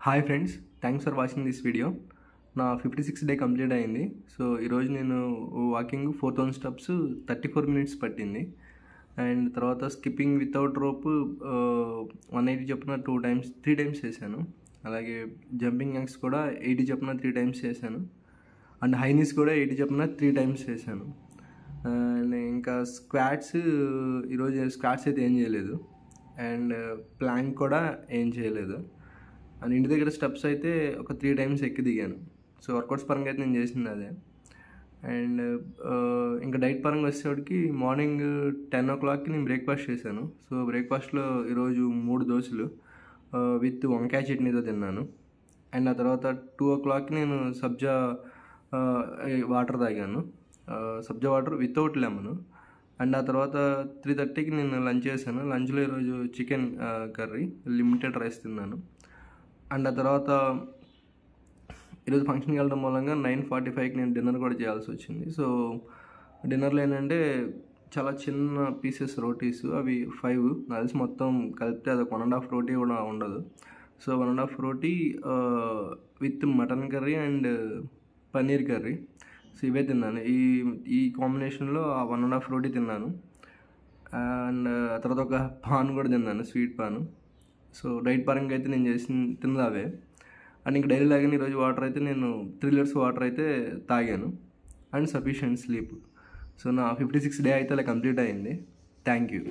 Hi friends, thanks for watching this video. నా 56 day complete అయింది. So ఈరోజు నేను వాకింగ్ 4000 స్టెప్స్ 34 మినిట్స్ పట్టింది. అండ్ తర్వాత స్కిప్పింగ్ వితౌట్ రోప్ 180 చొప్పున 3 టైమ్స్ చేశాను. అలాగే జంపింగ్ యాక్స్ కూడా 80 చొప్పున 3 టైమ్స్ చేశాను. అండ్ హైనీస్ కూడా 80 చొప్పున 3 టైమ్స్ చేశాను. అండ్ ఇంకా ఈరోజు స్క్వాట్స్ అయితే ఏం చేయలేదు. అండ్ ప్లాంక్ కూడా ఏం చేయలేదు. అండ్ ఇంటి దగ్గర స్టెప్స్ అయితే ఒక 3 టైమ్స్ ఎక్కి దిగాను. సో వర్కౌట్స్ పరంగా అయితే నేను చేసింది అదే. అండ్ ఇంకా డైట్ పరంగా వచ్చేవాడికి మార్నింగ్ 10 o'clockకి నేను బ్రేక్ఫాస్ట్ చేశాను. సో బ్రేక్ఫాస్ట్లో ఈరోజు 3 దోశలు విత్ వంకాయ చట్నీతో తిన్నాను. అండ్ ఆ తర్వాత 2 o'clockకి నేను సబ్జా వాటర్ తాగాను. సబ్జా వాటర్ వితౌట్ లెమన్. అండ్ ఆ తర్వాత 3:30కి నేను లంచ్ చేశాను. లంచ్లో ఈరోజు చికెన్ కర్రీ, లిమిటెడ్ రైస్ తిన్నాను. అండ్ ఆ తర్వాత ఈరోజు ఫంక్షన్కి వెళ్ళడం మూలంగా 9:45కి నేను డిన్నర్ కూడా చేయాల్సి వచ్చింది. సో డిన్నర్లో ఏంటంటే చాలా చిన్న పీసెస్ రోటీస్, అవి 5 నాకు తెలిసి మొత్తం కలిపితే అది 1.5 రోటీ కూడా ఉండదు. So 1.5 roti with mutton curry and paneer curry. So ఇవే తిన్నాను. ఈ కాంబినేషన్లో 1.5 రోటీ తిన్నాను. అండ్ ఆ తర్వాత ఒక పాన్ కూడా తిన్నాను, స్వీట్ పాన్. సో డైట్ పరంగా అయితే నేను తిన్నది అవే. అండ్ ఇంక డైలీ లాగానే ఈరోజు వాటర్ అయితే నేను 3 liters వాటర్ అయితే తాగాను. And sufficient sleep. సో నా 56 డే అయితే అలా కంప్లీట్ అయింది. Thank you.